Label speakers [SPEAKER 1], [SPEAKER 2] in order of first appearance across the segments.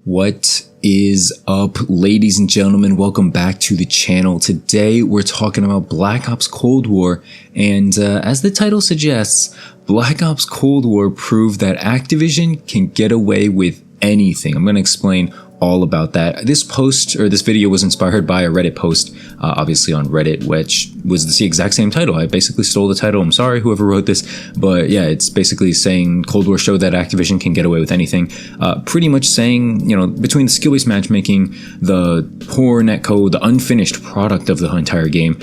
[SPEAKER 1] What is up, ladies and gentlemen? Welcome back to the channel. Today we're talking about Black Ops Cold War, and as the title suggests, Black Ops Cold War proved that Activision can get away with anything. I'm going to explain all about that. This video was inspired by a Reddit post, obviously on Reddit, which was the exact same title. I basically stole the title. I'm sorry, whoever wrote this, but yeah, it's basically saying Cold War showed that Activision can get away with anything. Pretty much saying, between the skill-based matchmaking, the poor netcode, the unfinished product of the entire game,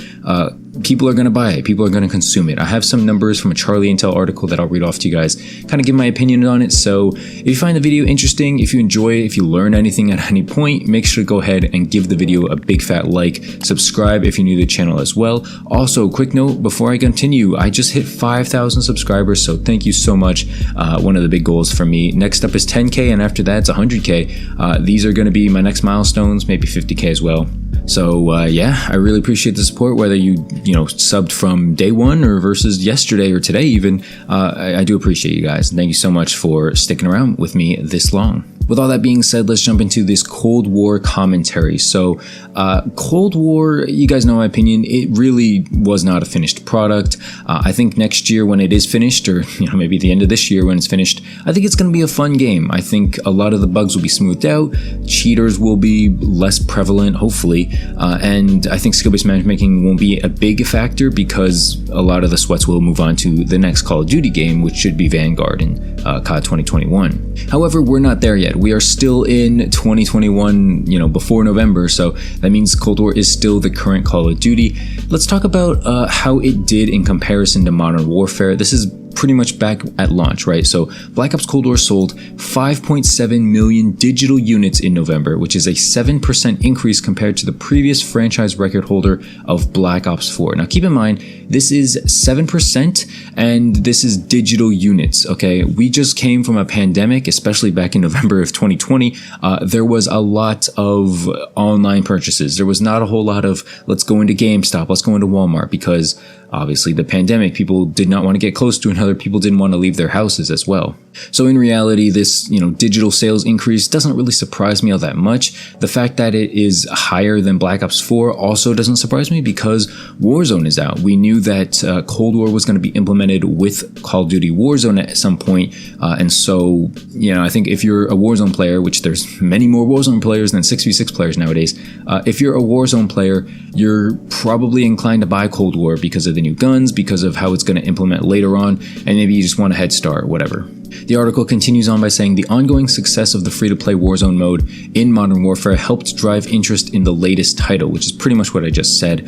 [SPEAKER 1] people are going to buy it. People are going to consume it. I have some numbers from a Charlie Intel article that I'll read off to you guys, kind of give my opinion on it. So if you find the video interesting, if you enjoy it, if you learn anything at any point, make sure to go ahead and give the video a big fat like. Subscribe if you're new to the channel as well. Also, quick note before I continue, I just hit 5,000 subscribers, so thank you so much. One of the big goals for me. Next up is 10K, and after that it's 100K. These are going to be my next milestones, maybe 50K as well. So yeah, I really appreciate the support, whether you subbed from day one or versus yesterday or today even. I do appreciate you guys. Thank you so much for sticking around with me this long. With all that being said, let's jump into this Cold War commentary. So Cold War, you guys know my opinion, it really was not a finished product. I think next year when it is finished, or maybe at the end of this year when it's finished, I think it's going to be a fun game. I think a lot of the bugs will be smoothed out, cheaters will be less prevalent, hopefully, and I think skill-based matchmaking won't be a big factor because a lot of the sweats will move on to the next Call of Duty game, which should be Vanguard in COD 2021. However, we're not there yet. We are still in 2021, before November, so that means Cold War is still the current Call of Duty. Let's talk about how it did in comparison to Modern Warfare. This is pretty much back at launch, right? So Black Ops Cold War sold 5.7 million digital units in November, which is a 7% increase compared to the previous franchise record holder of Black Ops 4. Now keep in mind, this is 7% and this is digital units, okay? We just came from a pandemic, especially back in November of 2020. There was a lot of online purchases. There was not a whole lot of, let's go into GameStop, let's go into Walmart, because obviously the pandemic, people did not want to get close to another, people didn't want to leave their houses as well. So in reality, this, digital sales increase doesn't really surprise me all that much. The fact that it is higher than Black Ops 4 also doesn't surprise me because Warzone is out. We knew that Cold War was going to be implemented with Call of Duty Warzone at some point. And so, I think if you're a Warzone player, which there's many more Warzone players than 6v6 players nowadays, if you're a Warzone player, you're probably inclined to buy Cold War because of the new guns, because of how it's going to implement later on, and maybe you just want a head start, whatever. The article continues on by saying the ongoing success of the free-to-play Warzone mode in Modern Warfare helped drive interest in the latest title, which is pretty much what I just said.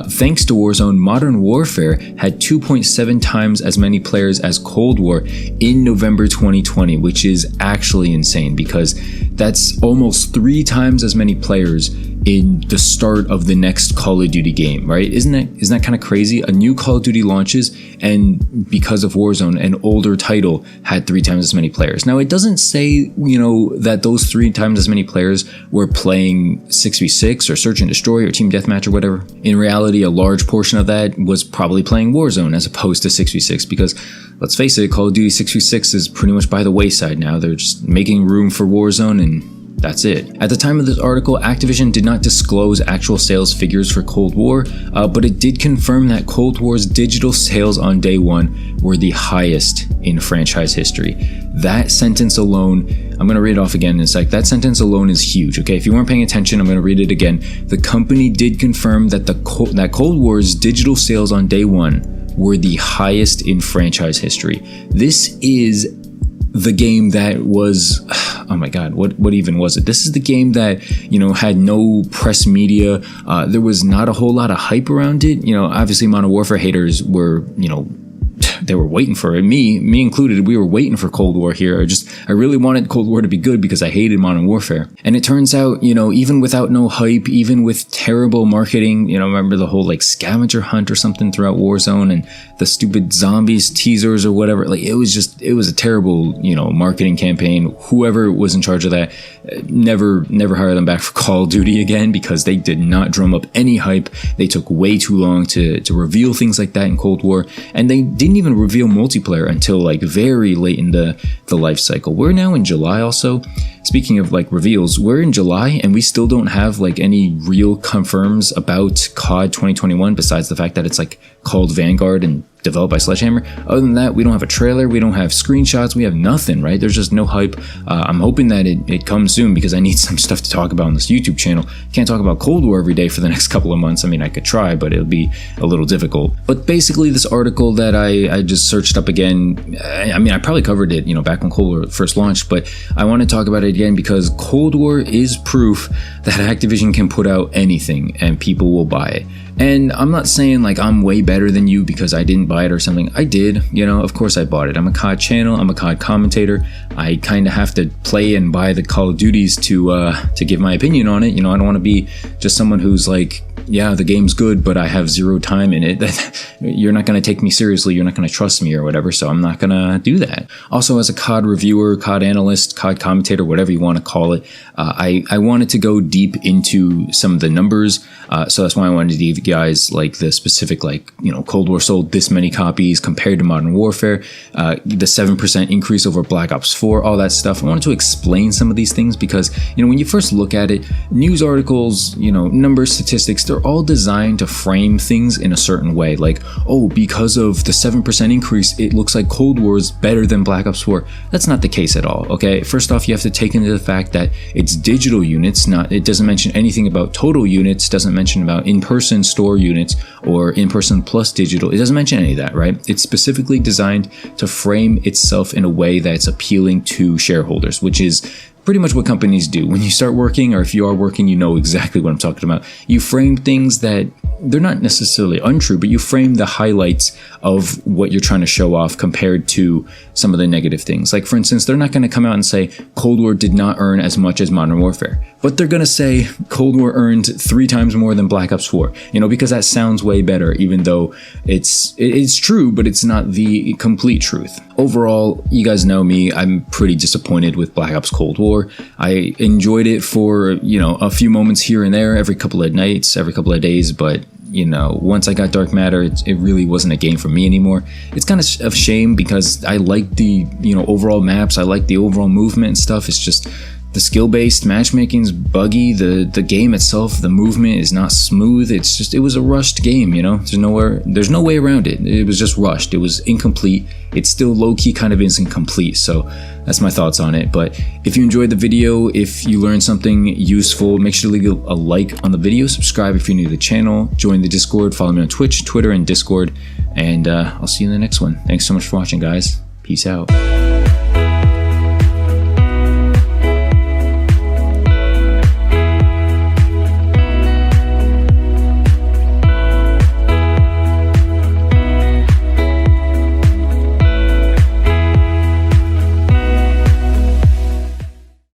[SPEAKER 1] Thanks to Warzone, Modern Warfare had 2.7 times as many players as Cold War in November 2020, which is actually insane because that's almost 3 times as many players in the start of the next Call of Duty game, right? Isn't that kind of crazy? A new Call of Duty launches, and because of Warzone, an older title had 3 times as many players. Now, it doesn't say, that those 3 times as many players were playing 6v6 or Search and Destroy or Team Deathmatch or whatever. In reality, a large portion of that was probably playing Warzone as opposed to 6v6 because, let's face it, Call of Duty 6v6 is pretty much by the wayside now. They're just making room for Warzone, and that's it. At the time of this article, Activision did not disclose actual sales figures for Cold War, but it did confirm that Cold War's digital sales on day one were the highest in franchise history. That sentence alone, I'm going to read it off again in a sec. That sentence alone is huge, okay? If you weren't paying attention, I'm going to read it again. The company did confirm that that Cold War's digital sales on day one were the highest in franchise history. This is the game that was, oh my god, what even was it? This is the game that, had no press media. There was not a whole lot of hype around it. Obviously Modern Warfare haters were, they were waiting for it. Me included, we were waiting for Cold War here. I really wanted Cold War to be good because I hated Modern Warfare. And it turns out, even without no hype, even with terrible marketing, remember the whole scavenger hunt or something throughout Warzone and the stupid zombies teasers or whatever. It was a terrible, marketing campaign. Whoever was in charge of that, never hire them back for Call of Duty again, because they did not drum up any hype. They took way too long to reveal things like that in Cold War, and they didn't even reveal multiplayer until like very late in the life cycle. We're now in July also. Speaking of like reveals, we're in July and we still don't have like any real confirms about COD 2021 besides the fact that it's like called Vanguard and developed by Sledgehammer. Other than that, we don't have a trailer, we don't have screenshots, we have nothing, right? There's just no hype. I'm hoping that it comes soon, because I need some stuff to talk about on this YouTube channel. Can't talk about Cold War every day for the next couple of months. I mean, I could try, but it'll be a little difficult. But basically, this article that I just searched up again, I mean, I probably covered it, back when Cold War first launched, but I want to talk about it again because Cold War is proof that Activision can put out anything and people will buy it. And I'm not saying like I'm way better than you because I didn't buy it or something. I did, of course I bought it. I'm a COD channel, I'm a COD commentator. I kind of have to play and buy the Call of Duties to give my opinion on it. I don't want to be just someone who's like, yeah, the game's good, but I have zero time in it. You're not going to take me seriously. You're not going to trust me or whatever. So I'm not going to do that. Also, as a COD reviewer, COD analyst, COD commentator, whatever you want to call it, I wanted to go deep into some of the numbers. So that's why I wanted to give you guys like the specific, like, Cold War sold this many copies compared to Modern Warfare, the 7% increase over Black Ops 4, all that stuff. I wanted to explain some of these things because, when you first look at it, news articles, numbers, statistics, they're all designed to frame things in a certain way. Like, oh, because of the 7% increase, it looks like Cold War is better than Black Ops 4. That's not the case at all, okay? First off, you have to take into the fact that it's digital units, it doesn't mention anything about total units, doesn't mention about in-person store units or in-person plus digital. It doesn't mention any of that, right? It's specifically designed to frame itself in a way that's appealing to shareholders, which is pretty much what companies do. When you start working, or if you are working, you know exactly what I'm talking about. You frame things that they're not necessarily untrue, but you frame the highlights of what you're trying to show off compared to some of the negative things. Like, for instance, they're not going to come out and say Cold War did not earn as much as Modern Warfare, but they're going to say Cold War earned 3 times more than Black Ops 4, because that sounds way better, even though it's true, but it's not the complete truth. Overall, you guys know me, I'm pretty disappointed with Black Ops Cold War. I enjoyed it for, a few moments here and there, every couple of nights, every couple of days, but once I got Dark Matter, it really wasn't a game for me anymore. It's kind of a shame because I like the, overall maps. I like the overall movement and stuff. It's just the skill-based matchmaking's buggy. The game itself, the movement is not smooth. It was a rushed game, There's no way around it. It was just rushed. It was incomplete. It's still low-key kind of isn't complete. So that's my thoughts on it. But if you enjoyed the video, if you learned something useful, make sure to leave a like on the video, subscribe if you're new to the channel, join the Discord, follow me on Twitch, Twitter, and Discord, and I'll see you in the next one. Thanks so much for watching, guys. Peace out.